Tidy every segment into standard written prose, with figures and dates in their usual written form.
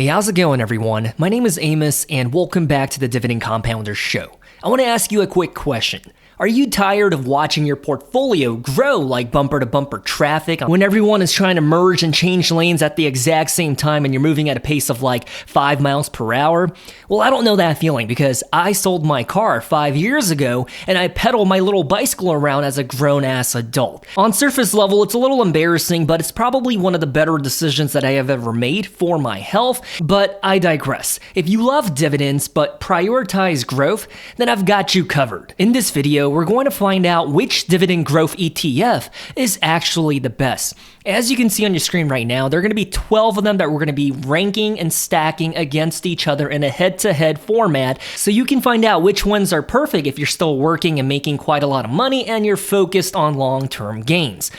Hey, how's it going, everyone? My name is Amos, and welcome back to the Dividend Compounder Show. I want to ask you a quick question. Are you tired of watching your portfolio grow like bumper-to-bumper traffic when everyone is trying to merge and change lanes at the exact same time and you're moving at a pace of like 5 miles per hour? Well, I don't know that feeling because I sold my car 5 years ago and I pedal my little bicycle around as a grown-ass adult. On surface level, it's a little embarrassing, but it's probably one of the better decisions that I have ever made for my health, but I digress. If you love dividends but prioritize growth, then I've got you covered. In this video, we're going to find out which dividend growth ETF is actually the best. As you can see on your screen right now, there are going to be 12 of them that we're going to be ranking and stacking against each other in a head-to-head format, so you can find out which ones are perfect if you're still working and making quite a lot of money and you're focused on long-term gains.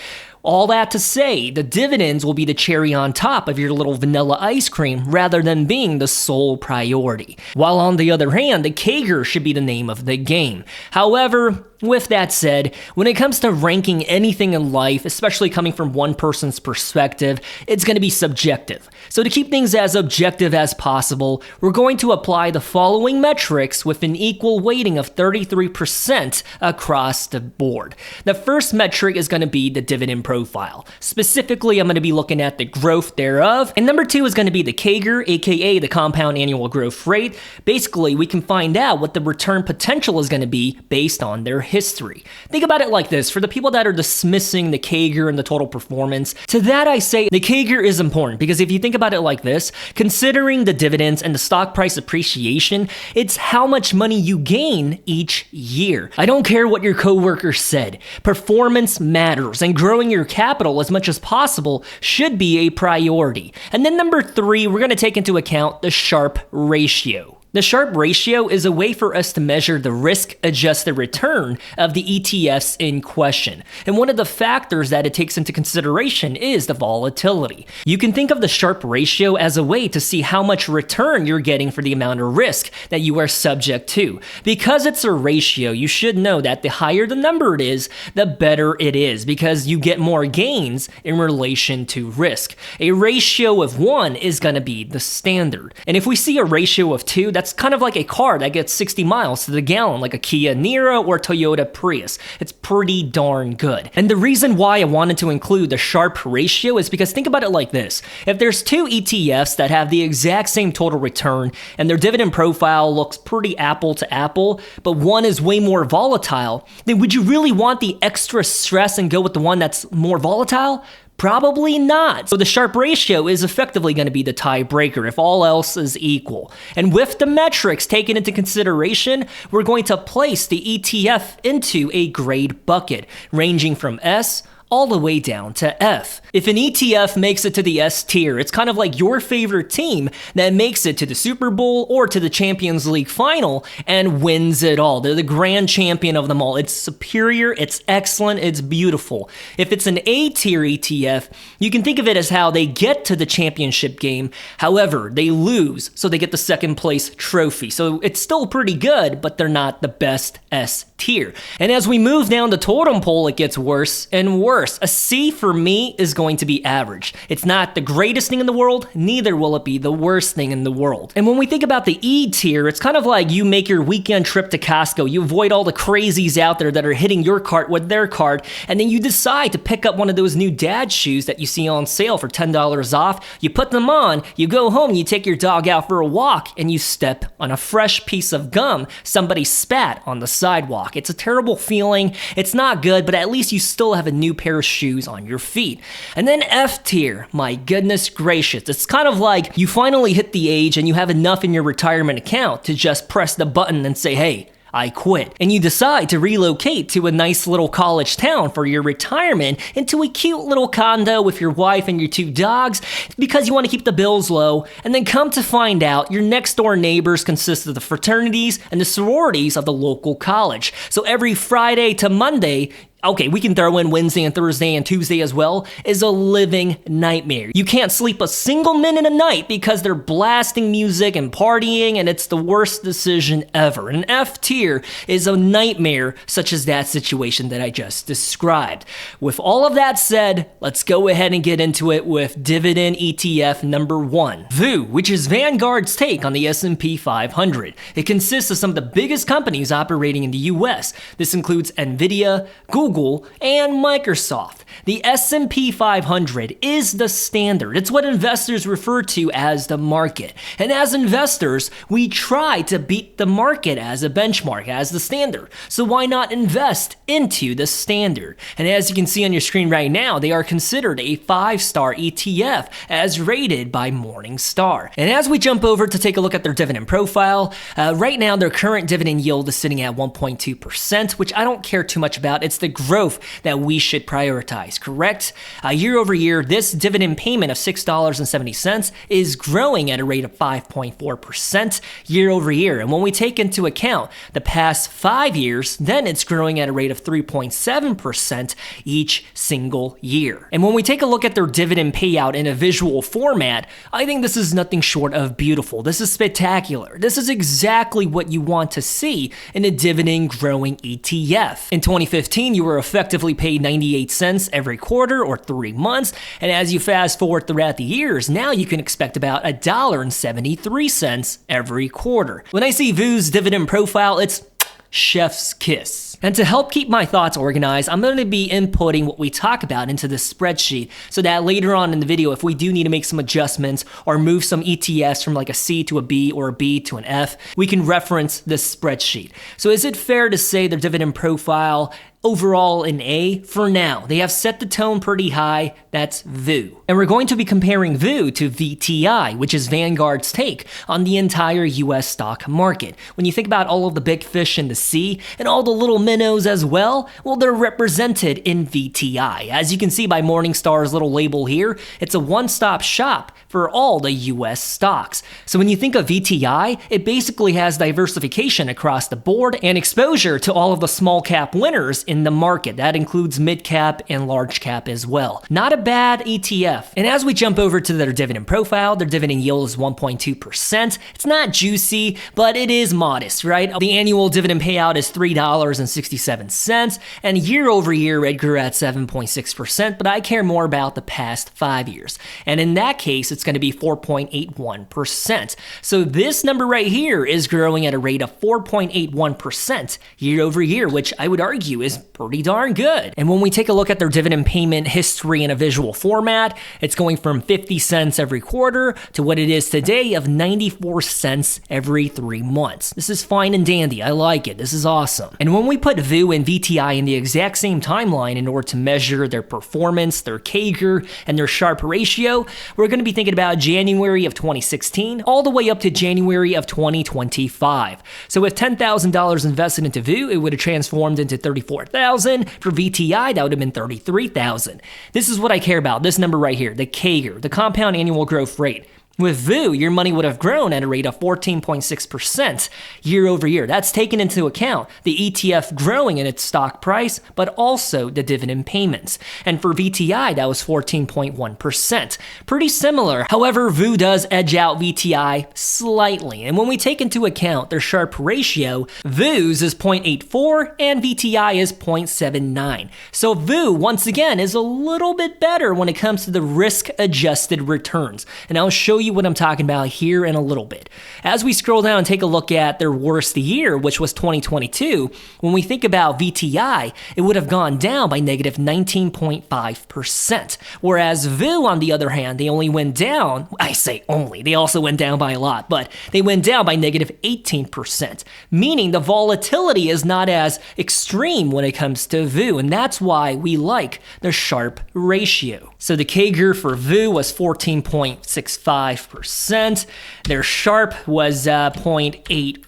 All that to say, the dividends will be the cherry on top of your little vanilla ice cream rather than being the sole priority. While on the other hand, the CAGR should be the name of the game. However, with that said, when it comes to ranking anything in life, especially coming from one person's perspective, it's going to be subjective. So to keep things as objective as possible, we're going to apply the following metrics with an equal weighting of 33% across the board. The first metric is going to be the dividend profile. Specifically, I'm going to be looking at the growth thereof. And number 2 is going to be the CAGR, aka the compound annual growth rate. Basically, we can find out what the return potential is going to be based on their history. Think about it like this. For the people that are dismissing the CAGR and the total performance, to that I say the CAGR is important because if you think about it like this, considering the dividends and the stock price appreciation, it's how much money you gain each year. I don't care what your coworker said. Performance matters, and growing your capital as much as possible should be a priority. And then number 3, we're going to take into account the Sharpe ratio. The Sharpe ratio is a way for us to measure the risk-adjusted return of the ETFs in question. And one of the factors that it takes into consideration is the volatility. You can think of the Sharpe ratio as a way to see how much return you're getting for the amount of risk that you are subject to. Because it's a ratio, you should know that the higher the number it is, the better it is because you get more gains in relation to risk. A ratio of 1 is going to be the standard. And if we see a ratio of 2, that's kind of like a car that gets 60 miles to the gallon, like a Kia Niro or Toyota Prius. It's pretty darn good. And the reason why I wanted to include the Sharpe ratio is because think about it like this. If there's 2 ETFs that have the exact same total return and their dividend profile looks pretty apple to apple, but one is way more volatile, then would you really want the extra stress and go with the one that's more volatile? Probably not. So the Sharpe ratio is effectively going to be the tiebreaker if all else is equal. And with the metrics taken into consideration, we're going to place the ETF into a grade bucket, ranging from S all the way down to F. If an ETF makes it to the S tier, it's kind of like your favorite team that makes it to the Super Bowl or to the Champions League final and wins it all. They're the grand champion of them all. It's superior, it's excellent, it's beautiful. If it's an A tier ETF, you can think of it as how they get to the championship game, however, they lose, so they get the second place trophy. So it's still pretty good, but they're not the best S tier. And as we move down the totem pole, it gets worse and worse. A C for me is going to be average. It's not the greatest thing in the world, neither will it be the worst thing in the world. And when we think about the E tier, it's kind of like you make your weekend trip to Costco, you avoid all the crazies out there that are hitting your cart with their cart, and then you decide to pick up one of those new dad shoes that you see on sale for $10 off, you put them on, you go home, you take your dog out for a walk, and you step on a fresh piece of gum somebody spat on the sidewalk. It's a terrible feeling, it's not good, but at least you still have a new pair of shoes on your feet. And then F tier, my goodness gracious, it's kind of like you finally hit the age and you have enough in your retirement account to just press the button and say, hey, I quit. And you decide to relocate to a nice little college town for your retirement into a cute little condo with your wife and your 2 dogs because you want to keep the bills low. And then come to find out your next door neighbors consist of the fraternities and the sororities of the local college. So every Friday to Monday, okay, we can throw in Wednesday and Thursday and Tuesday as well, is a living nightmare. You can't sleep a single minute a night because they're blasting music and partying, and it's the worst decision ever. An F tier is a nightmare such as that situation that I just described. With all of that said, let's go ahead and get into it with Dividend ETF number 1, VOO, which is Vanguard's take on the S&P 500. It consists of some of the biggest companies operating in the US. This includes Nvidia, Google, and Microsoft. The S&P 500 is the standard. It's what investors refer to as the market. And as investors, we try to beat the market as a benchmark, as the standard. So why not invest into the standard? And as you can see on your screen right now, they are considered a 5-star ETF as rated by Morningstar. And as we jump over to take a look at their dividend profile, right now their current dividend yield is sitting at 1.2%, which I don't care too much about. It's the growth that we should prioritize, correct? Year over year, this dividend payment of $6.70 is growing at a rate of 5.4% year over year. And when we take into account the past 5 years, then it's growing at a rate of 3.7% each single year. And when we take a look at their dividend payout in a visual format, I think this is nothing short of beautiful. This is spectacular. This is exactly what you want to see in a dividend growing ETF. In 2015, you were effectively paid 98 cents every quarter or 3 months, and as you fast forward throughout the years, now you can expect about $1.73 every quarter. When I see VOO's dividend profile, it's chef's kiss. And to help keep my thoughts organized, I'm going to be inputting what we talk about into this spreadsheet so that later on in the video, if we do need to make some adjustments or move some ETFs from like a C to a B or a B to an F, we can reference this spreadsheet. So is it fair to say their dividend profile overall an A for now? They have set the tone pretty high. That's VOO. And we're going to be comparing VOO to VTI, which is Vanguard's take on the entire US stock market. When you think about all of the big fish in the sea and all the little minnows as well, well, they're represented in VTI. As you can see by Morningstar's little label here, it's a one-stop shop for all the US stocks. So when you think of VTI, it basically has diversification across the board and exposure to all of the small cap winners in the market. That includes mid cap and large cap as well. Not a bad ETF. And as we jump over to their dividend profile, their dividend yield is 1.2%. It's not juicy, but it is modest, right? The annual dividend payout is $3.67, and year over year it grew at 7.6%, but I care more about the past 5 years. And in that case, it's going to be 4.81%. So this number right here is growing at a rate of 4.81% year over year, which I would argue is pretty darn good. And when we take a look at their dividend payment history in a visual format, it's going from 50 cents every quarter to what it is today of 94 cents every 3 months. This is fine and dandy. I like it. This is awesome. And when we put VOO and VTI in the exact same timeline in order to measure their performance, their CAGR, and their Sharpe ratio, we're going to be thinking about January of 2016 all the way up to January of 2025. So with $10,000 invested into VOO, it would have transformed into $34,000. For VTI, that would have been $33,000. This is what I care about, this number right here, the CAGR, the compound annual growth rate. With VOO, your money would have grown at a rate of 14.6% year over year. That's taken into account the ETF growing in its stock price, but also the dividend payments. And for VTI, that was 14.1%. Pretty similar. However, VOO does edge out VTI slightly. And when we take into account their Sharpe ratio, VOO's is 0.84 and VTI is 0.79. So VOO, once again, is a little bit better when it comes to the risk-adjusted returns. And I'll show you what I'm talking about here in a little bit. As we scroll down and take a look at their worst year, which was 2022, when we think about VTI, it would have gone down by negative 19.5%. Whereas VOO, on the other hand, they only went down, I say only, they also went down by a lot, but they went down by negative 18%, meaning the volatility is not as extreme when it comes to VOO, and that's why we like the Sharpe ratio. So the CAGR for VOO was 14.65%. Their Sharp was 0.84.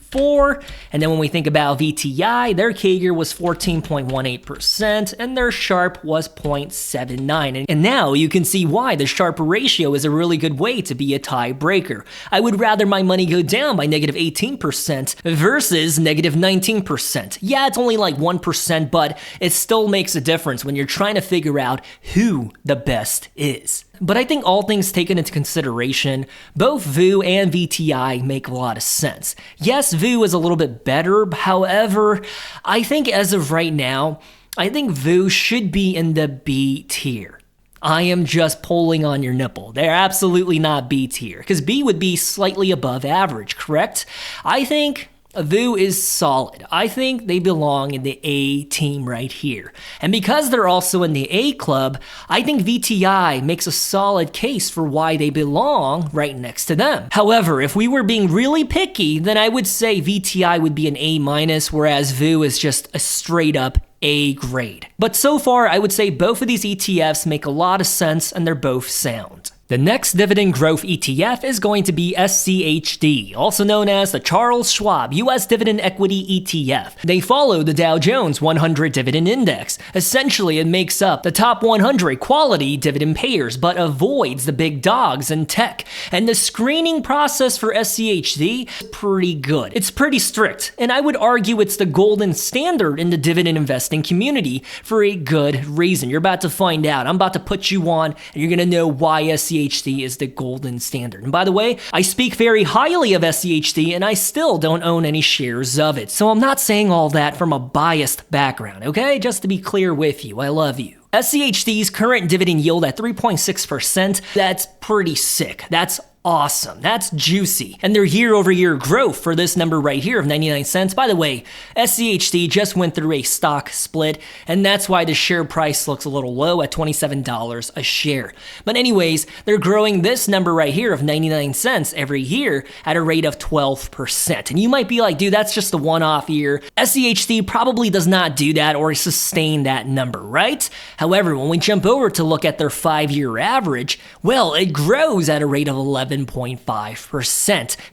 And then when we think about VTI, their CAGR was 14.18% and their Sharp was 0.79. And now you can see why the Sharp ratio is a really good way to be a tiebreaker. I would rather my money go down by negative 18% versus negative 19%. Yeah, it's only like 1%, but it still makes a difference when you're trying to figure out who the best is. But I think all things taken into consideration, both VOO and VTI make a lot of sense. Yes, VOO is a little bit better. However, I think as of right now, I think VOO should be in the B tier. I am just pulling on your nipple. They're absolutely not B tier, because B would be slightly above average, correct? I think VOO is solid. I think they belong in the A team right here. And because they're also in the A club, I think VTI makes a solid case for why they belong right next to them. However, if we were being really picky, then I would say VTI would be an A-, whereas VOO is just a straight up A grade. But so far, I would say both of these ETFs make a lot of sense and they're both sound. The next dividend growth ETF is going to be SCHD, also known as the Charles Schwab US Dividend Equity ETF. They follow the Dow Jones 100 Dividend Index. Essentially, it makes up the top 100 quality dividend payers, but avoids the big dogs in tech. And the screening process for SCHD is pretty good. It's pretty strict, and I would argue it's the golden standard in the dividend investing community for a good reason. You're about to find out. I'm about to put you on, and you're gonna know why SCHD is the golden standard. And by the way, I speak very highly of SCHD and I still don't own any shares of it. So I'm not saying all that from a biased background, okay? Just to be clear with you, I love you. SCHD's current dividend yield at 3.6%, that's pretty sick. That's awesome. That's juicy. And their year-over-year growth for this number right here of 99 cents. By the way, SCHD just went through a stock split, and that's why the share price looks a little low at $27 a share. But anyways, they're growing this number right here of 99 cents every year at a rate of 12%. And you might be like, dude, that's just a one-off year. SCHD probably does not do that or sustain that number, right? However, when we jump over to look at their 5-year average, well, it grows at a rate of 11.5%,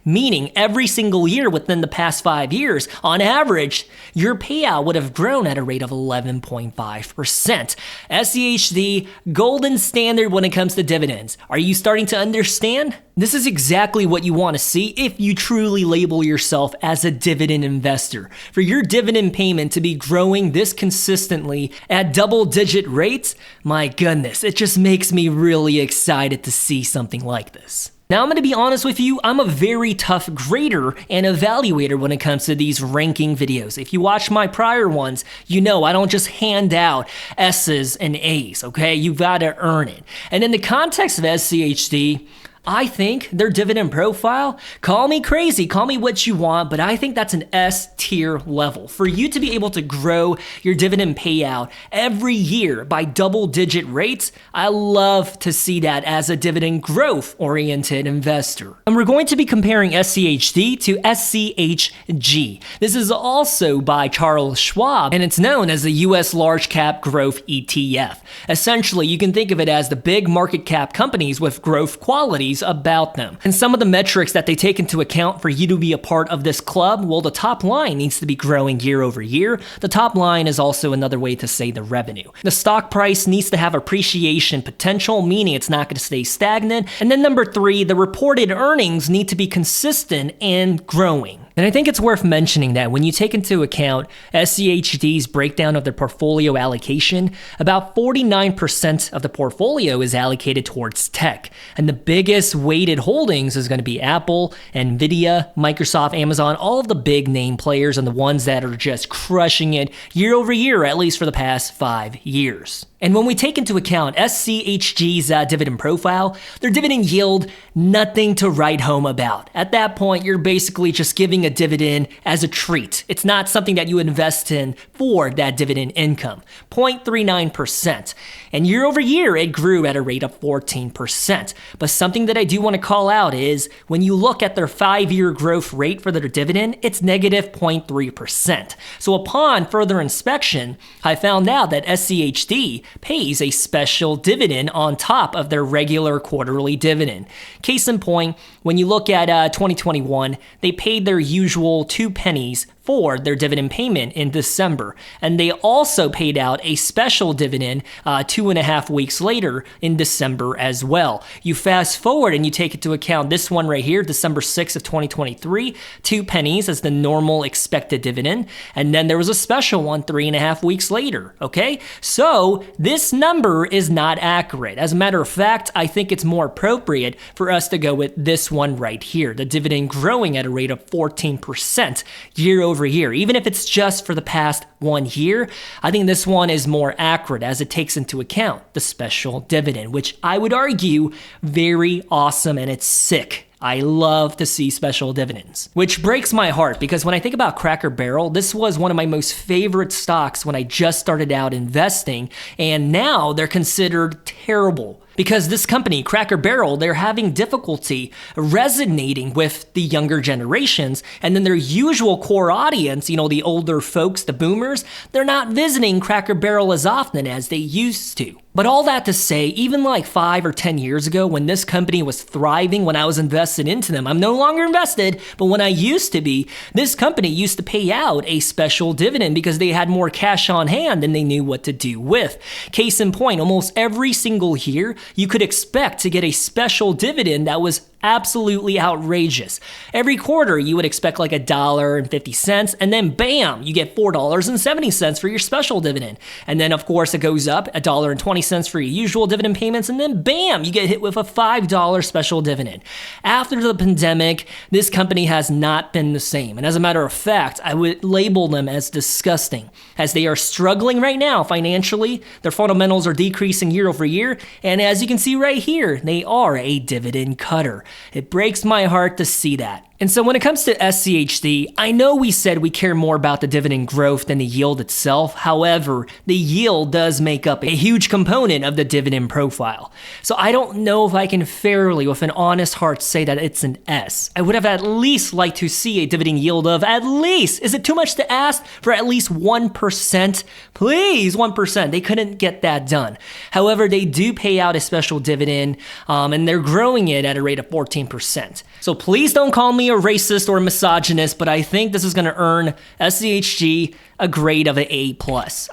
meaning every single year within the past 5 years, on average, your payout would have grown at a rate of 11.5%. SCHD, golden standard when it comes to dividends. Are you starting to understand? This is exactly what you want to see if you truly label yourself as a dividend investor. For your dividend payment to be growing this consistently at double-digit rates, my goodness, it just makes me really excited to see something like this. Now, I'm going to be honest with you, I'm a very tough grader and evaluator when it comes to these ranking videos. If you watch my prior ones, you know I don't just hand out S's and A's, okay? You've got to earn it. And in the context of SCHD, I think their dividend profile, call me crazy, call me what you want, but I think that's an S tier level. For you to be able to grow your dividend payout every year by double-digit rates, I love to see that as a dividend growth-oriented investor. And we're going to be comparing SCHD to SCHG. This is also by Charles Schwab, and it's known as the US Large Cap Growth ETF. Essentially, you can think of it as the big market cap companies with growth qualities about them. And some of the metrics that they take into account for you to be a part of this club, well, the top line needs to be growing year over year. The top line is also another way to say the revenue. The stock price needs to have appreciation potential, meaning it's not going to stay stagnant. And then number 3, the reported earnings need to be consistent and growing. And I think it's worth mentioning that when you take into account SCHD's breakdown of their portfolio allocation, about 49% of the portfolio is allocated towards tech. And the biggest weighted holdings is going to be Apple, Nvidia, Microsoft, Amazon, all of the big name players and the ones that are just crushing it year over year, at least for the past 5 years. And when we take into account SCHG's dividend profile, their dividend yield, nothing to write home about. At that point, you're basically just giving a dividend as a treat. It's not something that you invest in for that dividend income. 0.39%. And year over year, it grew at a rate of 14%. But something that I do want to call out is when you look at their 5-year growth rate for their dividend, it's negative 0.3%. So upon further inspection, I found out that SCHD pays a special dividend on top of their regular quarterly dividend. Case in point, when you look at 2021, they paid their usual 2 pennies for their dividend payment in December. And they also paid out a special dividend 2.5 weeks later in December as well. You fast forward and you take into account this one right here, December 6th of 2023, 2 pennies as the normal expected dividend. And then there was a special one 3.5 weeks later, okay? So this number is not accurate. As a matter of fact, I think it's more appropriate for us to go with this one right here, the dividend growing at a rate of 14% year over year. Even if it's just for the past 1 year, I think this one is more accurate as it takes into account the special dividend, which I would argue very awesome, and it's sick. I love to see special dividends, which breaks my heart because when I think about Cracker Barrel, this was one of my most favorite stocks when I just started out investing, and now they're considered terrible. Because this company, Cracker Barrel, they're having difficulty resonating with the younger generations, and then their usual core audience, the older folks, the boomers, they're not visiting Cracker Barrel as often as they used to. But all that to say, even like 5 or 10 years ago when this company was thriving, when I was invested into them, I'm no longer invested, but when I used to be, this company used to pay out a special dividend because they had more cash on hand than they knew what to do with. Case in point, almost every single year, you could expect to get a special dividend that was absolutely outrageous. Every quarter, you would expect like $1.50, and then bam, you get $4.70 for your special dividend. And then of course it goes up $1.20 for your usual dividend payments, and then bam, you get hit with a $5 special dividend. After the pandemic, this company has not been the same. And as a matter of fact, I would label them as disgusting, as they are struggling right now financially. Their fundamentals are decreasing year over year. And as you can see right here, they are a dividend cutter. It breaks my heart to see that. And so when it comes to SCHD, I know we said we care more about the dividend growth than the yield itself. However, the yield does make up a huge component of the dividend profile. So I don't know if I can fairly, with an honest heart, say that it's an S. I would have at least liked to see a dividend yield of at least, is it too much to ask for at least 1%? Please, 1%. They couldn't get that done. However, they do pay out a special dividend, and they're growing it at a rate of 14%. So please don't call me a racist or a misogynist, but I think this is going to earn SCHG a grade of an A+.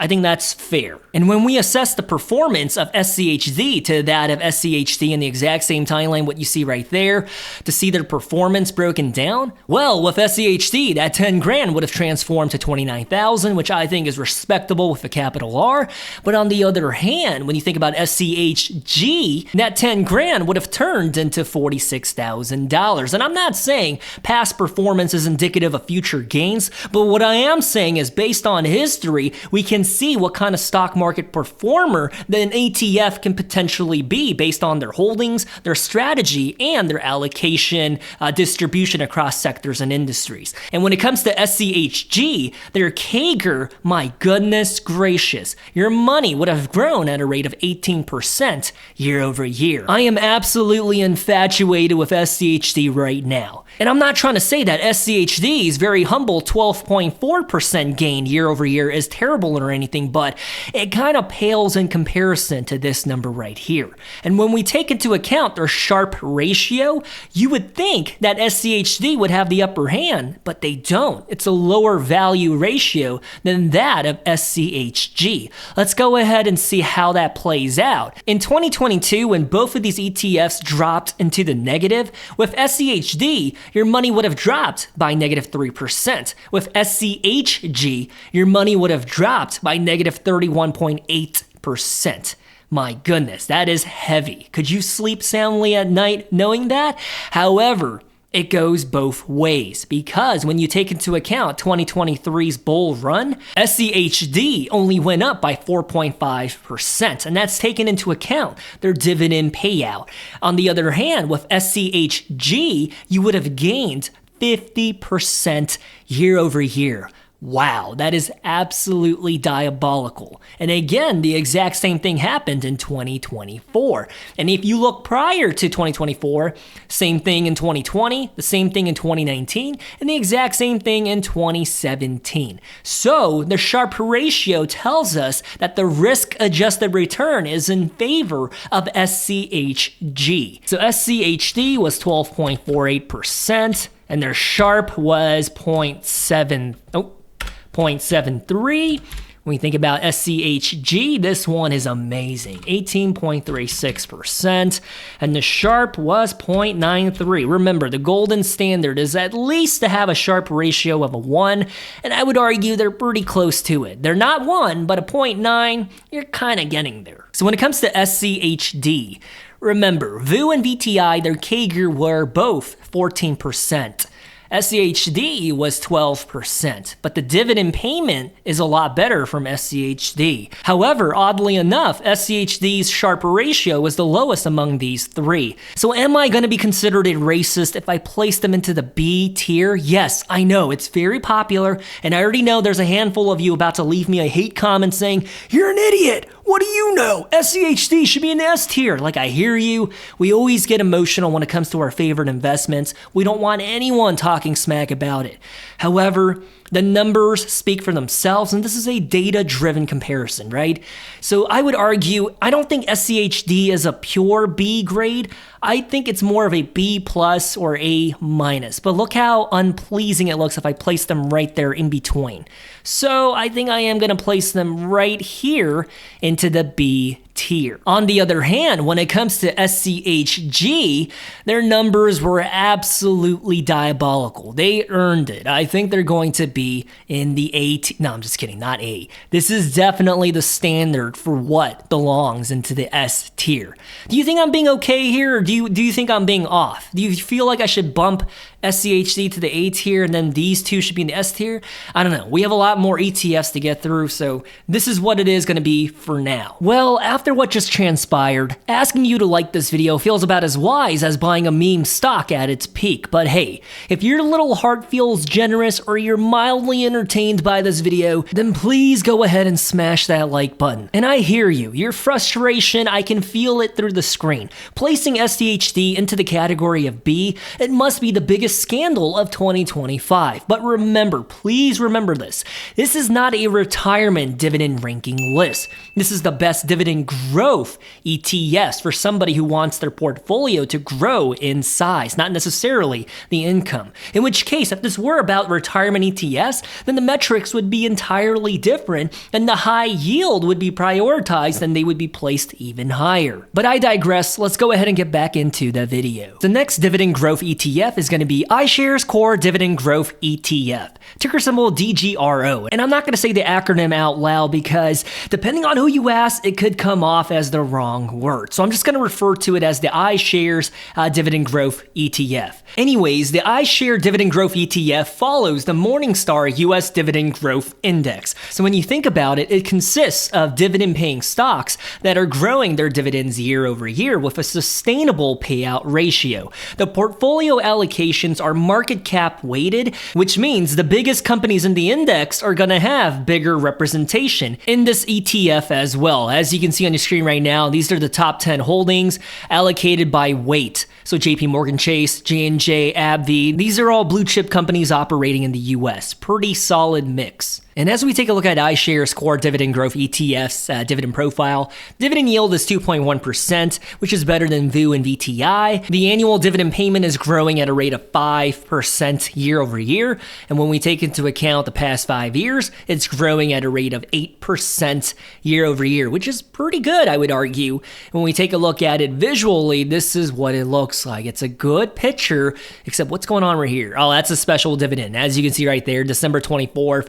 I think that's fair. And when we assess the performance of SCHD to that of SCHD in the exact same timeline, what you see right there, to see their performance broken down, well, with SCHD, that 10 grand would have transformed to 29,000, which I think is respectable with a capital R. But on the other hand, when you think about SCHG, that 10 grand would have turned into $46,000. And I'm not saying past performance is indicative of future gains, but what I am saying is based on history, we can see what kind of stock market performer that an ETF can potentially be based on their holdings, their strategy, and their allocation distribution across sectors and industries. And when it comes to SCHG, their CAGR, my goodness gracious, your money would have grown at a rate of 18% year over year. I am absolutely infatuated with SCHD right now. And I'm not trying to say that SCHD's very humble 12.4% gain year over year is terrible or anything, but it kind of pales in comparison to this number right here. And when we take into account their Sharpe ratio, you would think that SCHD would have the upper hand, but they don't. It's a lower value ratio than that of SCHG. Let's go ahead and see how that plays out. In 2022, when both of these ETFs dropped into the negative, with SCHD, your money would have dropped by -3%. With SCHG, your money would have dropped by -31.8%. My goodness, that is heavy. Could you sleep soundly at night knowing that? However, it goes both ways, because when you take into account 2023's bull run, SCHD only went up by 4.5%, and that's taken into account their dividend payout. On the other hand, with SCHG, you would have gained 50% year over year. Wow, that is absolutely diabolical. And again, the exact same thing happened in 2024. And if you look prior to 2024, same thing in 2020, the same thing in 2019, and the exact same thing in 2017. So the Sharpe ratio tells us that the risk-adjusted return is in favor of SCHG. So SCHD was 12.48%, and their Sharpe was 0.73. When we think about SCHG, this one is amazing, 18.36%, and the Sharpe was 0.93. Remember, the golden standard is at least to have a Sharpe ratio of a 1, and I would argue they're pretty close to it. They're not 1, but a 0.9, you're kind of getting there. So when it comes to SCHD, remember, VOO and VTI, their CAGR were both 14%. SCHD was 12%, but the dividend payment is a lot better from SCHD. However, oddly enough, SCHD's Sharpe ratio was the lowest among these three. So am I going to be considered a racist if I place them into the B tier? Yes, I know, it's very popular, and I already know there's a handful of you about to leave me a hate comment saying, "You're an idiot! What do you know? SCHD should be in the S tier." Like, I hear you. We always get emotional when it comes to our favorite investments. We don't want anyone talking smack about it. However, the numbers speak for themselves, and this is a data-driven comparison, right? So I would argue, I don't think SCHD is a pure B grade. I think it's more of a B plus or A minus, but look how unpleasing it looks if I place them right there in between. So I think I am going to place them right here into the B tier. On the other hand, when it comes to SCHG, their numbers were absolutely diabolical. They earned it. I think they're going to be in the A tier. No, I'm just kidding, not A. This is definitely the standard for what belongs into the S tier. Do you think I'm being okay here, or do you think I'm being off? Do you feel like I should bump SCHD to the A tier and then these two should be in the S tier? I don't know. We have a lot more ETFs to get through, so this is what it is going to be for now. Well, after what just transpired, asking you to like this video feels about as wise as buying a meme stock at its peak. But hey, if your little heart feels generous or you're mildly entertained by this video, then please go ahead and smash that like button. And I hear you. Your frustration, I can feel it through the screen. Placing SCHD into the category of B, it must be the biggest scandal of 2025. But remember, please remember this. This is not a retirement dividend ranking list. This is the best dividend growth ETFs for somebody who wants their portfolio to grow in size, not necessarily the income. In which case, if this were about retirement ETFs, then the metrics would be entirely different and the high yield would be prioritized and they would be placed even higher. But I digress. Let's go ahead and get back into the video. The next dividend growth ETF is going to be iShares Core Dividend Growth ETF, ticker symbol DGRO. And I'm not going to say the acronym out loud because depending on who you ask, it could come off as the wrong word. So I'm just going to refer to it as the iShares Dividend Growth ETF. Anyways, the iShares Dividend Growth ETF follows the Morningstar US Dividend Growth Index. So when you think about it, it consists of dividend-paying stocks that are growing their dividends year over year with a sustainable payout ratio. The portfolio allocations are market cap weighted, which means the biggest companies in the index are going to have bigger representation in this ETF as well. As you can see on your screen right now, these are the top 10 holdings allocated by weight. So JP Morgan Chase, J&J, AbbVie, these are all blue chip companies operating in the US. Pretty solid mix. And as we take a look at iShares Core Dividend Growth ETF's dividend profile, dividend yield is 2.1%, which is better than VOO and VTI. The annual dividend payment is growing at a rate of 5% year over year. And when we take into account the past 5 years, it's growing at a rate of 8% year over year, which is pretty good, I would argue. When we take a look at it visually, this is what it looks like. It's a good picture, except what's going on right here? Oh, that's a special dividend. As you can see right there, December 24th,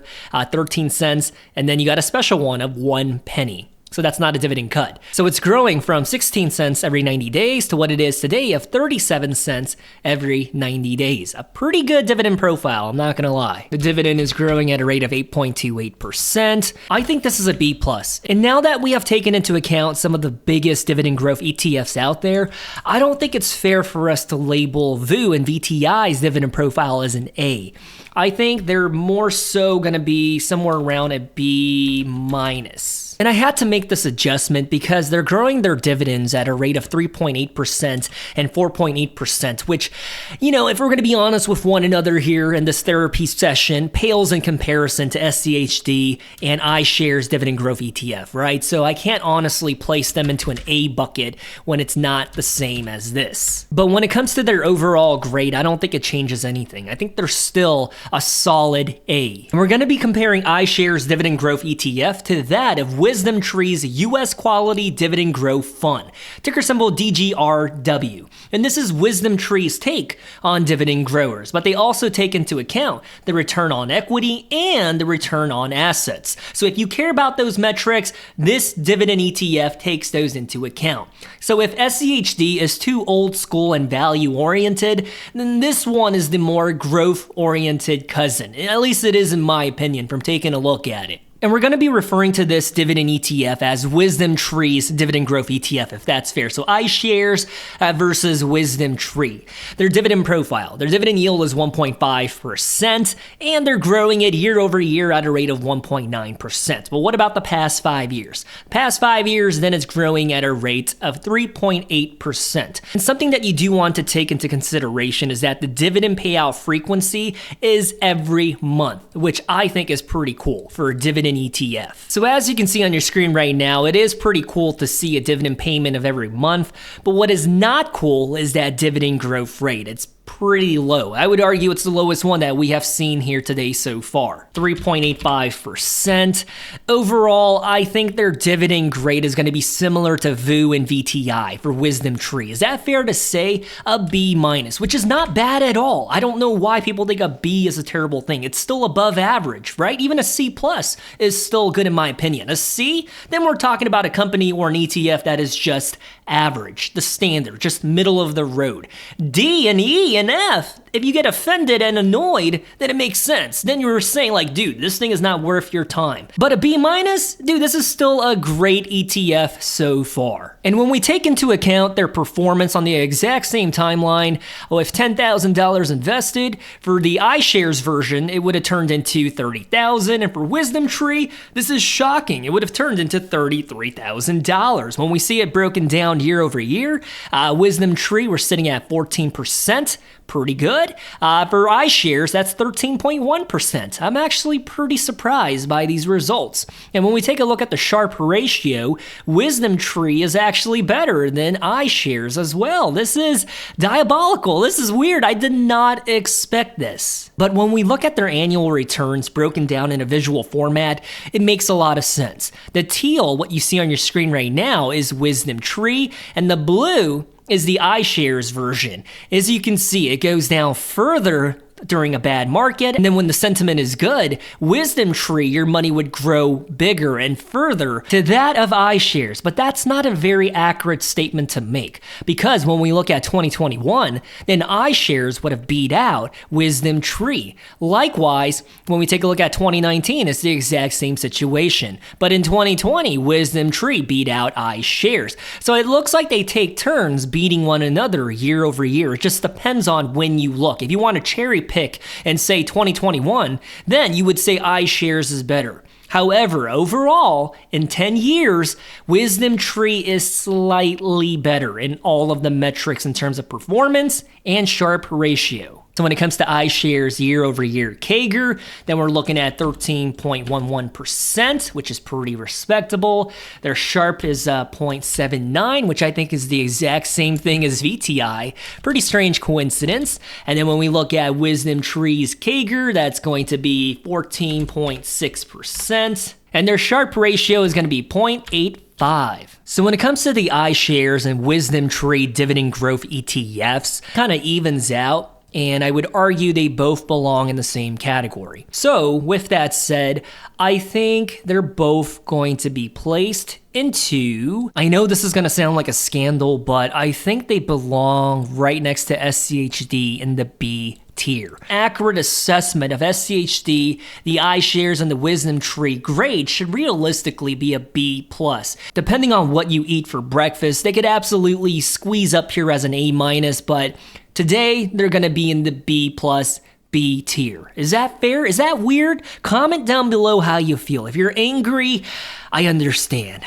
13 cents, and then you got a special one of 1 penny. So that's not a dividend cut. So it's growing from 16 cents every 90 days to what it is today of 37 cents every 90 days. A pretty good dividend profile, I'm not gonna lie. The dividend is growing at a rate of 8.28%. I think this is a B+. And now that we have taken into account some of the biggest dividend growth ETFs out there, I don't think it's fair for us to label VOO and VTI's dividend profile as an A. I think they're more so going to be somewhere around a B-. And I had to make this adjustment because they're growing their dividends at a rate of 3.8% and 4.8%, which, you know, if we're going to be honest with one another here in this therapy session, pales in comparison to SCHD and iShares dividend growth ETF, right? So I can't honestly place them into an A bucket when it's not the same as this. But when it comes to their overall grade, I don't think it changes anything. I think they're still a solid A. And we're going to be comparing iShares dividend growth ETF to that of WisdomTree's US Quality Dividend Growth Fund, ticker symbol DGRW. And this is WisdomTree's take on dividend growers, but they also take into account the return on equity and the return on assets. So if you care about those metrics, this dividend ETF takes those into account. So if SCHD is too old school and value oriented, then this one is the more growth oriented cousin. At least it is in my opinion from taking a look at it. And we're going to be referring to this dividend ETF as WisdomTree's dividend growth ETF, if that's fair. So iShares versus WisdomTree. Their dividend profile, their dividend yield is 1.5%, and they're growing it year over year at a rate of 1.9%. But what about the past 5 years? Past 5 years, then it's growing at a rate of 3.8%. And something that you do want to take into consideration is that the dividend payout frequency is every month, which I think is pretty cool for a dividend ETF. So as you can see on your screen right now, it is pretty cool to see a dividend payment of every month, but what is not cool is that dividend growth rate. It's pretty low. I would argue it's the lowest one that we have seen here today so far, 3.85%. Overall, I think their dividend grade is going to be similar to VOO and VTI for WisdomTree. Is that fair to say? A B-, which is not bad at all. I don't know why people think a B is a terrible thing. It's still above average, right? Even a C+ is still good in my opinion. A C? Then we're talking about a company or an ETF that is just average, the standard, just middle of the road. D and E and F, if you get offended and annoyed, then it makes sense. Then you're saying like, dude, this thing is not worth your time. But a B-, dude, this is still a great ETF so far. And when we take into account their performance on the exact same timeline, with $10,000 invested, for the iShares version, it would have turned into $30,000, and for WisdomTree, this is shocking. It would have turned into $33,000. When we see it broken down year over year, WisdomTree, we're sitting at 14%, pretty good. For iShares, that's 13.1%. I'm actually pretty surprised by these results. And when we take a look at the Sharpe ratio, WisdomTree is actually better than iShares as well. This is diabolical. This is weird. I did not expect this. But when we look at their annual returns broken down in a visual format, it makes a lot of sense. The teal, what you see on your screen right now, is WisdomTree, and the blue is the iShares version. As you can see, it goes down further during a bad market, and then when the sentiment is good, WisdomTree, your money would grow bigger and further to that of iShares. But that's not a very accurate statement to make, because when we look at 2021, then iShares would have beat out WisdomTree. Likewise, when we take a look at 2019, it's the exact same situation. But in 2020, WisdomTree beat out iShares. So it looks like they take turns beating one another year over year. It just depends on when you look. If you want to cherry pick and say 2021, then you would say iShares is better. However, overall, in 10 years, WisdomTree is slightly better in all of the metrics in terms of performance and Sharpe ratio. So when it comes to iShares year over year CAGR, then we're looking at 13.11%, which is pretty respectable. Their Sharpe is 0.79, which I think is the exact same thing as VTI. Pretty strange coincidence. And then when we look at WisdomTree's CAGR, that's going to be 14.6%. And their Sharpe ratio is going to be 0.85. So when it comes to the iShares and WisdomTree dividend growth ETFs, kind of evens out. and I would argue they both belong in the same category. So with that said, I think they're both going to be placed into, I know this is going to sound like a scandal, but I think they belong right next to SCHD in the B tier. Accurate assessment of SCHD, the iShares, and the WisdomTree grade should realistically be a B+. Depending on what you eat for breakfast, they could absolutely squeeze up here as an A-, but today they're going to be in the B+, B tier. Is that fair? Is that weird? Comment down below how you feel. If you're angry, I understand.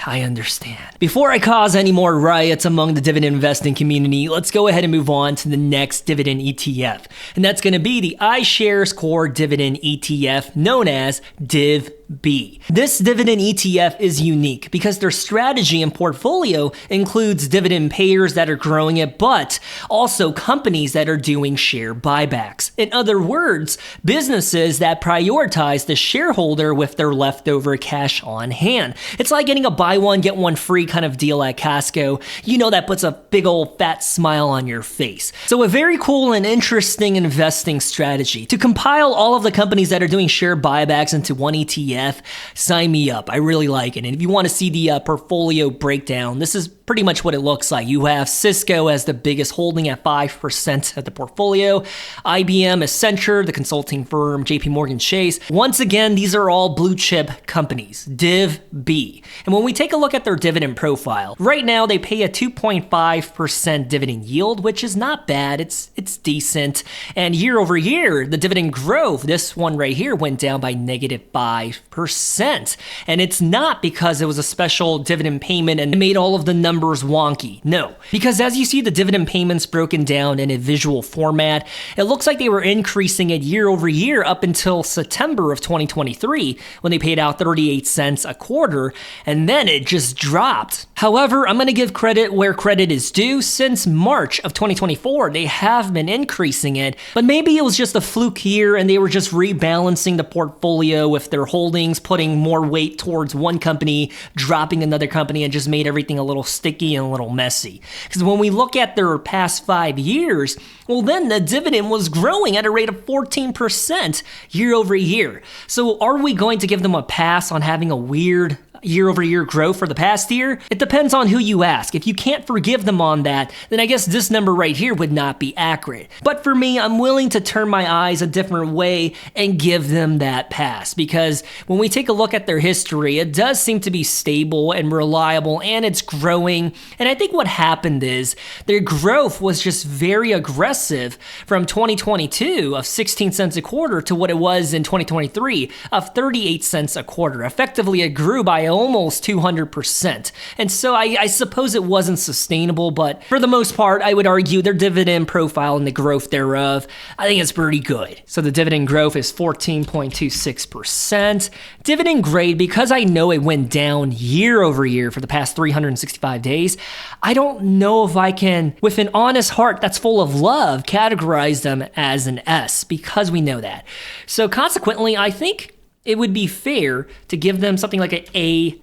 Before I cause any more riots among the dividend investing community, let's go ahead and move on to the next dividend ETF. And that's going to be the iShares Core Dividend ETF, known as DIVB. This dividend ETF is unique because their strategy and portfolio includes dividend payers that are growing it, but also companies that are doing share buybacks. In other words, businesses that prioritize the shareholder with their leftover cash on hand. It's like getting a buy one, get one free kind of deal at Costco. You know that puts a big old fat smile on your face. So a very cool and interesting investing strategy. To compile all of the companies that are doing share buybacks into one ETF, sign me up. I really like it. And if you want to see the portfolio breakdown, this is pretty much what it looks like. You have Cisco as the biggest holding at 5% of the portfolio, IBM, Accenture, the consulting firm, JP Morgan Chase. Once again, these are all blue chip companies, DIVB. And when we take a look at their dividend profile, right now they pay a 2.5% dividend yield, which is not bad. It's decent. And year over year, the dividend growth, this one right here, went down by -5%. And it's not because it was a special dividend payment and it made all of the numbers wonky. No, because as you see the dividend payments broken down in a visual format, it looks like they were increasing it year over year up until September of 2023 when they paid out 38 cents a quarter, and then it just dropped. However, I'm going to give credit where credit is due. Since March of 2024, they have been increasing it, but maybe it was just a fluke year and they were just rebalancing the portfolio with their holdings, putting more weight towards one company, dropping another company, and just made everything a little sticky and a little messy. Because when we look at their past 5 years, well, then the dividend was growing at a rate of 14% year over year. So are we going to give them a pass on having a weird year-over-year growth for the past year? It depends on who you ask. If you can't forgive them on that, then I guess this number right here would not be accurate. But for me, I'm willing to turn my eyes a different way and give them that pass, because when we take a look at their history, it does seem to be stable and reliable, and it's growing. And I think what happened is their growth was just very aggressive from 2022 of 16 cents a quarter to what it was in 2023 of 38 cents a quarter. Effectively, it grew by almost 200%. And so I suppose it wasn't sustainable, but for the most part, I would argue their dividend profile and the growth thereof, I think it's pretty good. So the dividend growth is 14.26%. Dividend grade, because I know it went down year over year for the past 365 days, I don't know if I can, with an honest heart that's full of love, categorize them as an S, because we know that. So consequently, I think it would be fair to give them something like an A-.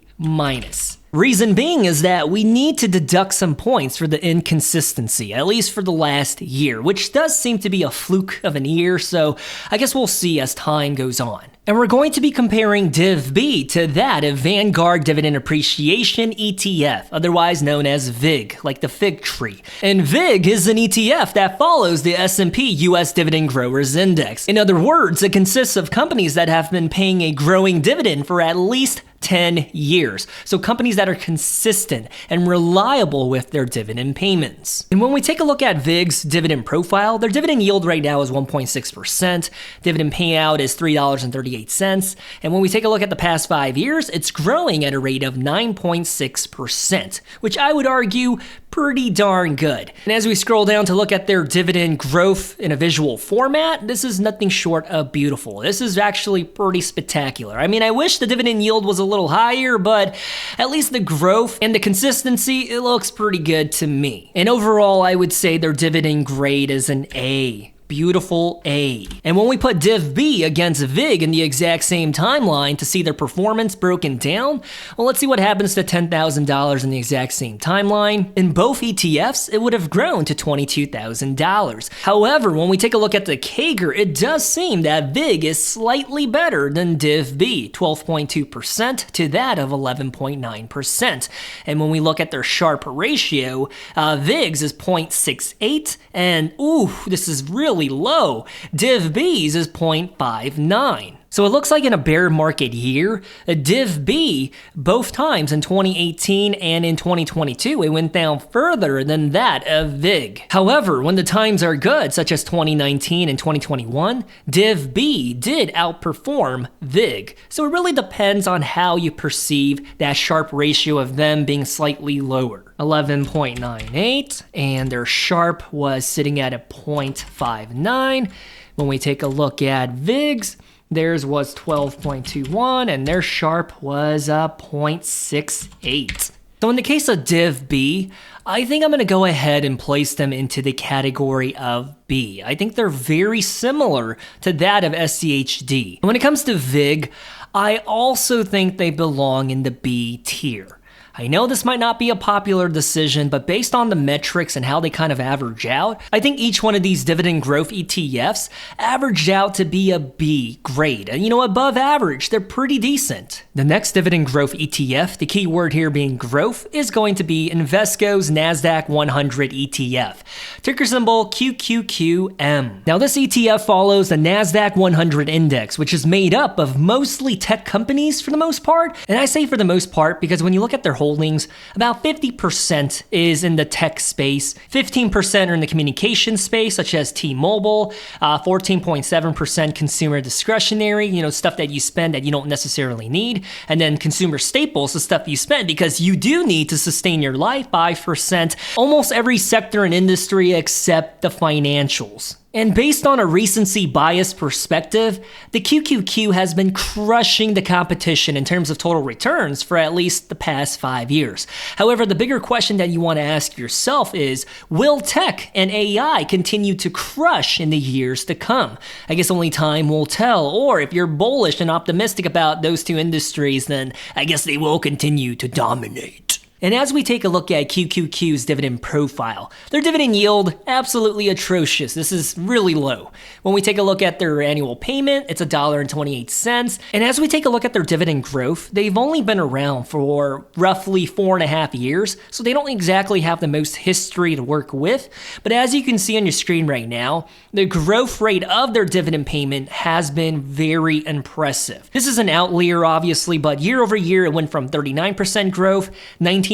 Reason being is that we need to deduct some points for the inconsistency, at least for the last year, which does seem to be a fluke of an year, so I guess we'll see as time goes on. And we're going to be comparing DIVB to that of Vanguard Dividend Appreciation ETF, otherwise known as VIG, like the fig tree. And VIG is an ETF that follows the S&P US Dividend Growers Index. In other words, it consists of companies that have been paying a growing dividend for at least 10 years. So companies that are consistent and reliable with their dividend payments. And when we take a look at VIG's dividend profile, their dividend yield right now is 1.6%. Dividend payout is $3.38. And when we take a look at the past 5 years, it's growing at a rate of 9.6%, which I would argue pretty darn good. And as we scroll down to look at their dividend growth in a visual format, this is nothing short of beautiful. This is actually pretty spectacular. I mean, I wish the dividend yield was a little higher, but at least the growth and the consistency, it looks pretty good to me. And overall, I would say their dividend grade is an A+. beautiful A. And when we put DIVB against VIG in the exact same timeline to see their performance broken down, well, let's see what happens to $10,000 in the exact same timeline. In both ETFs, it would have grown to $22,000. However, when we take a look at the CAGR, it does seem that VIG is slightly better than DIVB, 12.2% to that of 11.9%. And when we look at their Sharpe ratio, VIG's is 0.68, and ooh, this is really low. DIVB's is 0.59. So it looks like in a bear market year, a DIVB, both times in 2018 and in 2022, it went down further than that of VIG. However, when the times are good, such as 2019 and 2021, DIVB did outperform VIG. So it really depends on how you perceive that Sharpe ratio of them being slightly lower. 11.98, and their Sharpe was sitting at a 0.59. When we take a look at VIG's, theirs was 12.21 and their Sharpe was 0.68. So in the case of DIVB, I think I'm going to go ahead and place them into the category of B. I think they're very similar to that of SCHD. When it comes to VIG, I also think they belong in the B tier. I know this might not be a popular decision, but based on the metrics and how they kind of average out, I think each one of these dividend growth ETFs averaged out to be a B grade. And above average, they're pretty decent. The next dividend growth ETF, the key word here being growth, is going to be Invesco's NASDAQ 100 ETF, ticker symbol QQQM. Now this ETF follows the NASDAQ 100 index, which is made up of mostly tech companies for the most part. And I say for the most part because when you look at their holdings, about 50% is in the tech space, 15% are in the communication space, such as T-Mobile, 14.7% consumer discretionary, stuff that you spend that you don't necessarily need, and then consumer staples, the stuff you spend because you do need to sustain your life, 5%, almost every sector and industry except the financials. And based on a recency bias perspective, the QQQ has been crushing the competition in terms of total returns for at least the past 5 years. However, the bigger question that you want to ask yourself is, will tech and AI continue to crush in the years to come? I guess only time will tell, or if you're bullish and optimistic about those two industries, then I guess they will continue to dominate. And as we take a look at QQQ's dividend profile, their dividend yield, absolutely atrocious. This is really low. When we take a look at their annual payment, it's $1.28. And as we take a look at their dividend growth, they've only been around for roughly 4.5 years, so they don't exactly have the most history to work with. But as you can see on your screen right now, the growth rate of their dividend payment has been very impressive. This is an outlier, obviously, but year over year, it went from 39% growth, 19%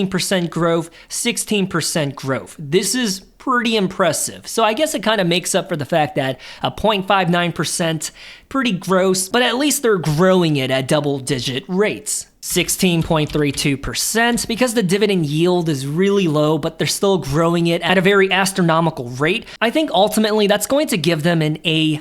growth, 16% growth. This is pretty impressive. So I guess it kind of makes up for the fact that 0.59%, pretty gross, but at least they're growing it at double-digit rates. 16.32% because the dividend yield is really low, but they're still growing it at a very astronomical rate. I think ultimately that's going to give them an A-.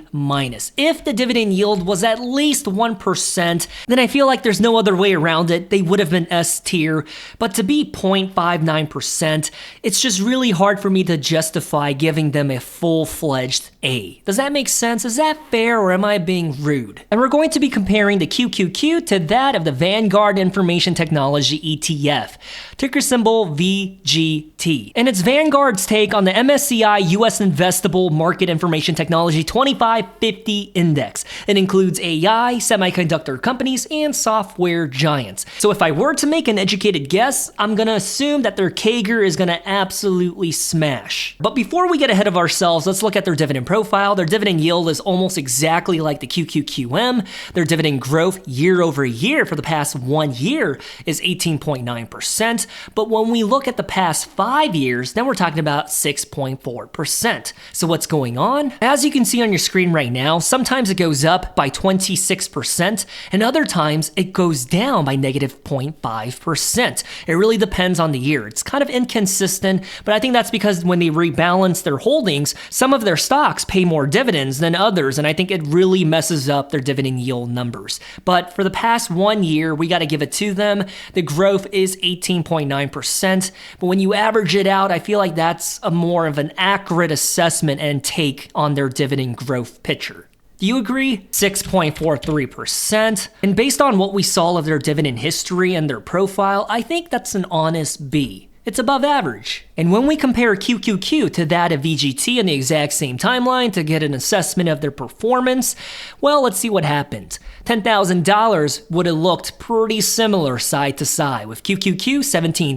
If the dividend yield was at least 1%, then I feel like there's no other way around it. They would have been S tier, but to be 0.59%, it's just really hard for me to justify giving them a full-fledged A. Does that make sense? Is that fair, or am I being rude? And we're going to be comparing the QQQ to that of the Vanguard Information Technology ETF, ticker symbol VGT. And it's Vanguard's take on the MSCI US Investable Market Information Technology 2550 Index. It includes AI, semiconductor companies, and software giants. So if I were to make an educated guess, I'm gonna assume that their CAGR is gonna absolutely smash. But before we get ahead of ourselves, let's look at their dividend profile. Their dividend yield is almost exactly like the QQQM. Their dividend growth year over year for the past 1 year is 18.9%, but when we look at the past 5 years, then we're talking about 6.4%. So what's going on? As you can see on your screen right now, sometimes it goes up by 26%, and other times it goes down by negative 0.5%. It really depends on the year. It's kind of inconsistent, but I think that's because when they rebalance their holdings, some of their stocks pay more dividends than others, and I think it really messes up their dividend yield numbers. But for the past 1 year, we got a gotta give it to them. The growth is 18.9%, but when you average it out, I feel like that's a more of an accurate assessment and take on their dividend growth picture. Do you agree? 6.43%. And based on what we saw of their dividend history and their profile, I think that's an honest B. It's above average. And when we compare QQQ to that of VGT in the exact same timeline to get an assessment of their performance, well, let's see what happened. $10,000 would have looked pretty similar side to side. With QQQ,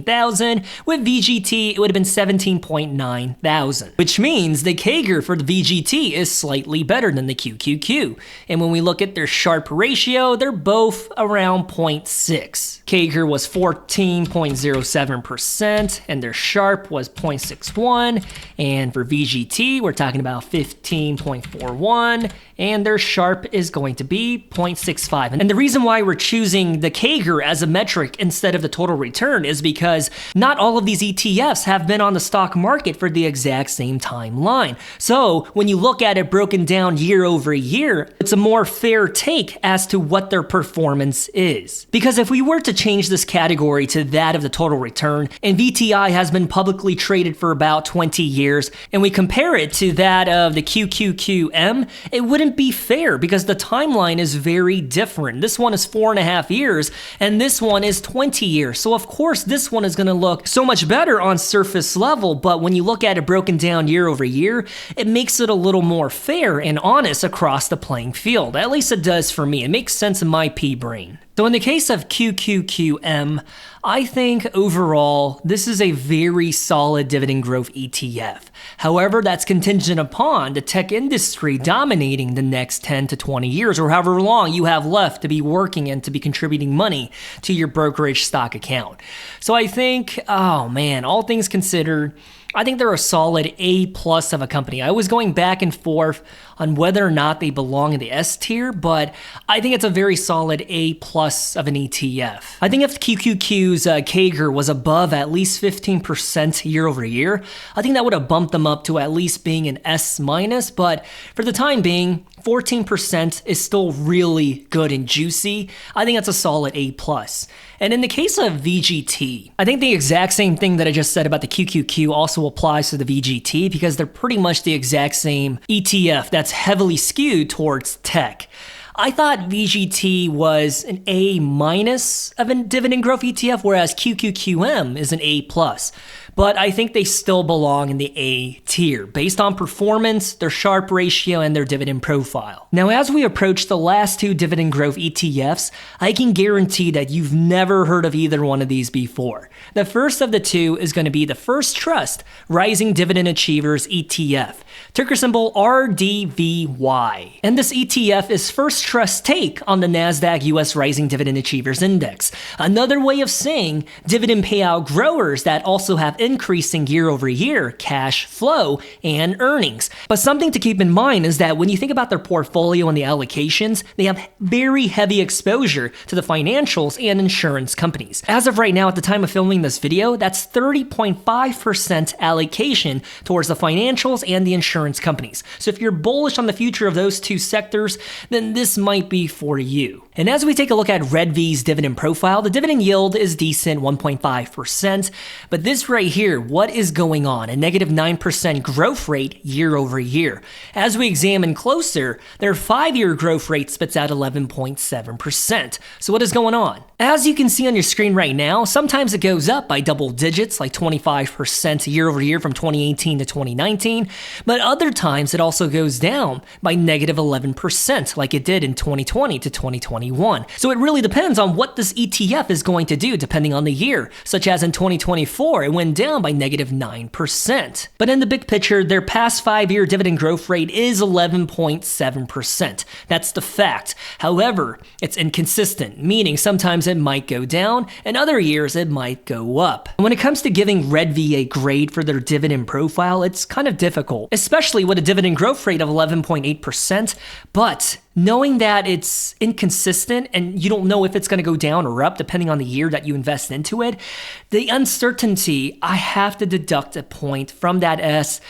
$17,000. With VGT, it would have been $17,900. Which means the CAGR for the VGT is slightly better than the QQQ. And when we look at their Sharpe ratio, they're both around 0.6. CAGR was 14.07%, and their Sharpe was 0.61, and for VGT, we're talking about 15.41, and their Sharpe is going to be 0.65. And the reason why we're choosing the CAGR as a metric instead of the total return is because not all of these ETFs have been on the stock market for the exact same timeline. So when you look at it broken down year over year, it's a more fair take as to what their performance is. Because if we were to change this category to that of the total return, and VTI has been publicly traded for about 20 years, and we compare it to that of the QQQM, it wouldn't be fair because the timeline is very different. This one is 4.5 years, and this one is 20 years. So of course, this one is going to look so much better on surface level, but when you look at it broken down year over year, it makes it a little more fair and honest across the playing field. At least it does for me. It makes sense in my pea brain. So in the case of QQQM, I think overall, this is a very solid dividend growth ETF. However, that's contingent upon the tech industry dominating the next 10 to 20 years, or however long you have left to be working and to be contributing money to your brokerage stock account. So I think, oh man, all things considered, I think they're a solid A+ of a company. I was going back and forth on whether or not they belong in the S tier, but I think it's a very solid A+ of an ETF. I think if QQQ's CAGR was above at least 15% year over year, I think that would have bumped them up to at least being an S-, but for the time being, 14% is still really good and juicy. I think that's a solid A+. And in the case of VGT, I think the exact same thing that I just said about the QQQ also applies to the VGT because they're pretty much the exact same ETF that's heavily skewed towards tech. I thought VGT was an A- of a dividend growth ETF, whereas QQQM is an A+. But I think they still belong in the A tier, based on performance, their Sharpe ratio, and their dividend profile. Now, as we approach the last two dividend growth ETFs, I can guarantee that you've never heard of either one of these before. The first of the two is going to be the First Trust Rising Dividend Achievers ETF, ticker symbol RDVY. And this ETF is First Trust's take on the NASDAQ US Rising Dividend Achievers Index, another way of saying dividend payout growers that also have increasing year over year cash flow and earnings. But something to keep in mind is that when you think about their portfolio and the allocations, they have very heavy exposure to the financials and insurance companies. As of right now, at the time of filming this video, that's 30.5% allocation towards the financials and the insurance companies. So if you're bullish on the future of those two sectors, then this might be for you. And as we take a look at RDVY's dividend profile, the dividend yield is decent, 1.5%, but this right here, what is going on? A negative 9% growth rate year over year. As we examine closer, their 5-year growth rate spits out 11.7%. So what is going on? As you can see on your screen right now, sometimes it goes up by double digits, like 25% year over year from 2018 to 2019, but other times it also goes down by negative 11%, like it did in 2020 to 2021. So it really depends on what this ETF is going to do depending on the year, such as in 2024, it went down by negative 9%. But in the big picture, their past 5-year dividend growth rate is 11.7%. That's the fact. However, it's inconsistent, meaning sometimes it might go down and other years it might go up. And when it comes to giving RDVY a grade for their dividend profile, it's kind of difficult, especially with a dividend growth rate of 11.8%, but knowing that it's inconsistent and you don't know if it's going to go down or up depending on the year that you invest into it, the uncertainty, I have to deduct a point from that S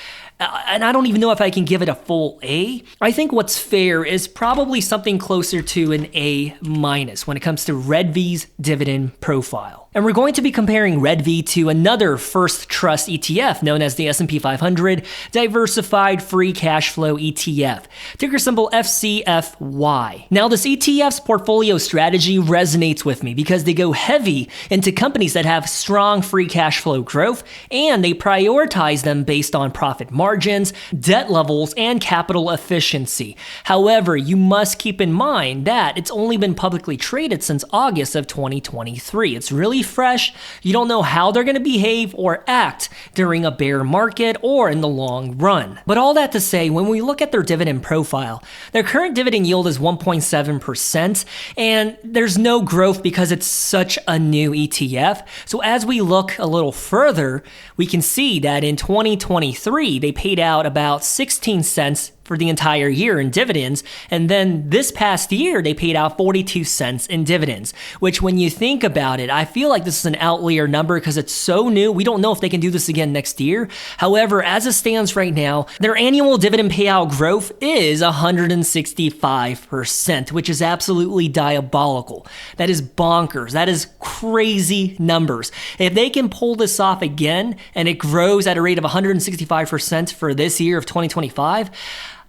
and I don't even know if I can give it a full A. I think what's fair is probably something closer to an A- when it comes to RDVY's dividend profile. And we're going to be comparing RDVY to another First Trust ETF known as the S&P 500 Diversified Free Cash Flow ETF, ticker symbol FCFY. Now, this ETF's portfolio strategy resonates with me because they go heavy into companies that have strong free cash flow growth, and they prioritize them based on profit margins, debt levels, and capital efficiency. However, you must keep in mind that it's only been publicly traded since August of 2023. It's really fresh. You don't know how they're going to behave or act during a bear market or in the long run. But all that to say, when we look at their dividend profile, their current dividend yield is 1.7%, and there's no growth because it's such a new ETF. So as we look a little further, we can see that in 2023, they paid out about 16 cents for the entire year in dividends, and then this past year they paid out 42 cents in dividends, which when you think about it, I feel like this is an outlier number because it's so new. We don't know if they can do this again next year. However, as it stands right now, their annual dividend payout growth is 165%, which is absolutely diabolical. That is bonkers. That is crazy numbers. If they can pull this off again and it grows at a rate of 165% for this year of 2025,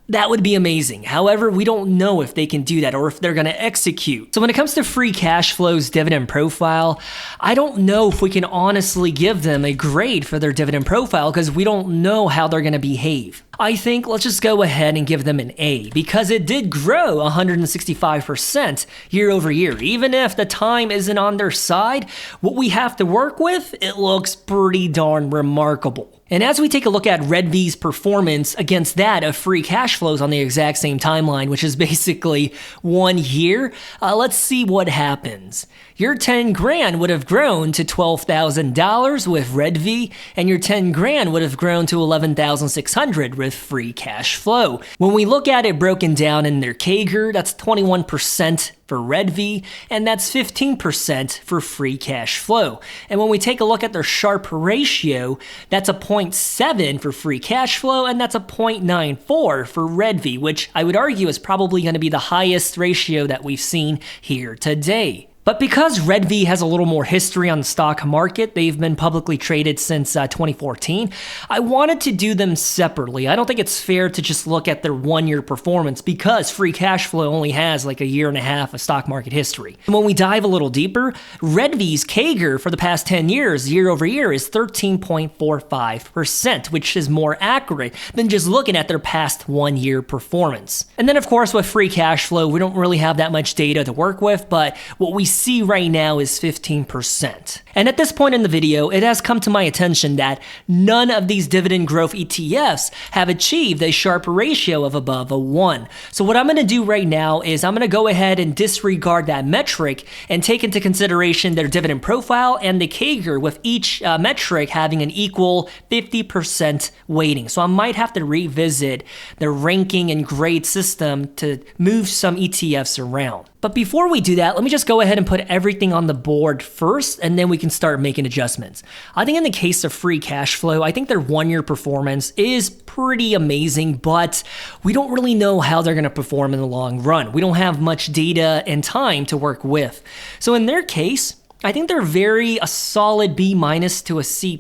that would be amazing. However, we don't know if they can do that or if they're going to execute. So when it comes to free cash flow's dividend profile, I don't know if we can honestly give them a grade for their dividend profile because we don't know how they're going to behave. I think let's just go ahead and give them an A because it did grow 165% year over year. Even if the time isn't on their side, what we have to work with, it looks pretty darn remarkable. And as we take a look at RDVY's performance against that of free cash flows on the exact same timeline, which is basically 1 year, let's see what happens. Your 10 grand would have grown to $12,000 with RDVY, and your 10 grand would have grown to $11,600 with free cash flow. When we look at it broken down in their CAGR, that's 21% for RDVY, and that's 15% for free cash flow. And when we take a look at their Sharpe ratio, that's a 0.7 for free cash flow, and that's a 0.94 for RDVY, which I would argue is probably going to be the highest ratio that we've seen here today. But because RDVY has a little more history on the stock market, they've been publicly traded since 2014, I wanted to do them separately. I don't think it's fair to just look at their 1 year performance because free cash flow only has like a year and a half of stock market history. And when we dive a little deeper, RDVY's CAGR for the past 10 years, year over year, is 13.45%, which is more accurate than just looking at their past 1 year performance. And then of course with free cash flow, we don't really have that much data to work with, but what we see right now is 15%. And at this point in the video, it has come to my attention that none of these dividend growth ETFs have achieved a Sharpe ratio of above a 1. So what I'm going to do right now is I'm going to go ahead and disregard that metric and take into consideration their dividend profile and the CAGR, with each metric having an equal 50% weighting. So I might have to revisit the ranking and grade system to move some ETFs around. But before we do that, let me just go ahead and put everything on the board first, and then we can start making adjustments. I think in the case of free cash flow, I think their 1 year performance is pretty amazing, but we don't really know how they're going to perform in the long run. We don't have much data and time to work with. So in their case, I think they're a solid B- to a C+.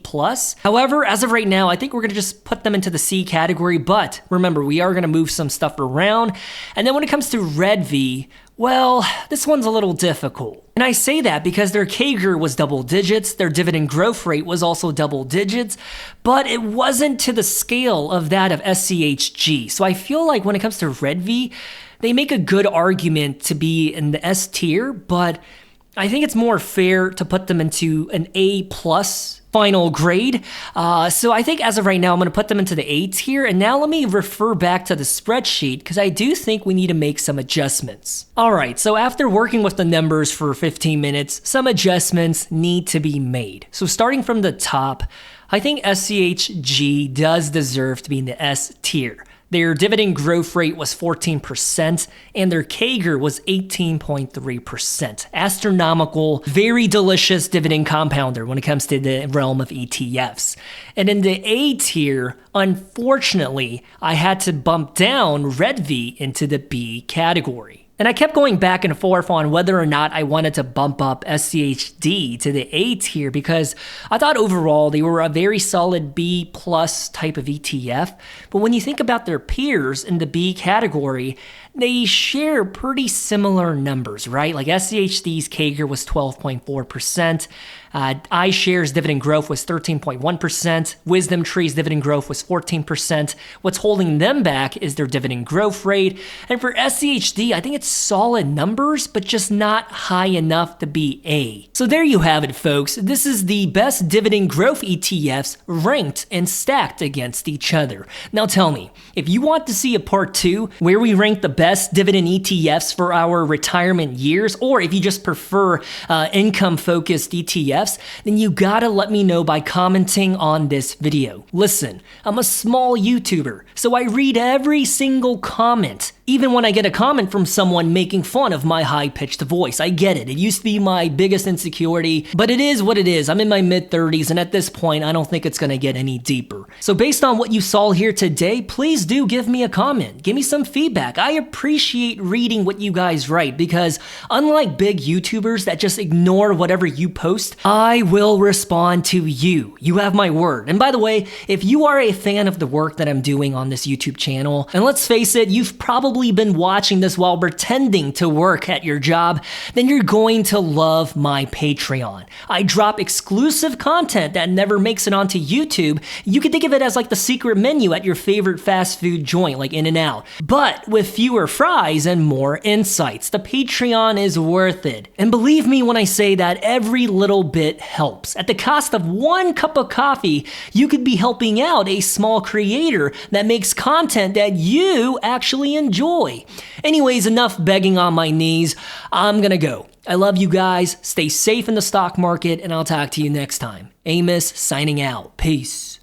However, as of right now, I think we're going to just put them into the C category, but remember, we are going to move some stuff around. And then when it comes to RDVY, well, this one's a little difficult. And I say that because their CAGR was double digits, their dividend growth rate was also double digits, but it wasn't to the scale of that of SCHG. So I feel like when it comes to RDVY, they make a good argument to be in the S tier, but I think it's more fair to put them into an A+ final grade. So I think as of right now, I'm going to put them into the A tier. And now let me refer back to the spreadsheet because I do think we need to make some adjustments. All right, so after working with the numbers for 15 minutes, some adjustments need to be made. So starting from the top, I think SCHG does deserve to be in the S tier. Their dividend growth rate was 14%, and their CAGR was 18.3%. Astronomical, very delicious dividend compounder when it comes to the realm of ETFs. And in the A tier, unfortunately, I had to bump down RDVY into the B category. And I kept going back and forth on whether or not I wanted to bump up SCHD to the A tier because I thought overall they were a very solid B plus type of ETF. But when you think about their peers in the B category, they share pretty similar numbers, right? Like SCHD's CAGR was 12.4%. iShares dividend growth was 13.1%. WisdomTree's dividend growth was 14%. What's holding them back is their dividend growth rate. And for SCHD, I think it's solid numbers, but just not high enough to be A. So there you have it, folks. This is the best dividend growth ETFs ranked and stacked against each other. Now tell me, if you want to see a part 2 where we rank the best dividend ETFs for our retirement years, or if you just prefer income-focused ETFs, then you gotta let me know by commenting on this video. Listen, I'm a small YouTuber, so I read every single comment. Even when I get a comment from someone making fun of my high-pitched voice, I get it. It used to be my biggest insecurity, but it is what it is. I'm in my mid-30s, and at this point, I don't think it's gonna get any deeper. So based on what you saw here today, please do give me a comment. Give me some feedback. I appreciate reading what you guys write because unlike big YouTubers that just ignore whatever you post, I will respond to you. You have my word. And by the way, if you are a fan of the work that I'm doing on this YouTube channel, and let's face it, you've probably been watching this while pretending to work at your job, then you're going to love my Patreon. I drop exclusive content that never makes it onto YouTube. You can think of it as like the secret menu at your favorite fast food joint like In-N-Out, but with fewer fries and more insights. The Patreon is worth it. And believe me when I say that every little bit helps. At the cost of 1 cup of coffee, you could be helping out a small creator that makes content that you actually enjoy. Anyways, enough begging on my knees. I'm gonna go. I love you guys. Stay safe in the stock market, and I'll talk to you next time. Amos signing out. Peace.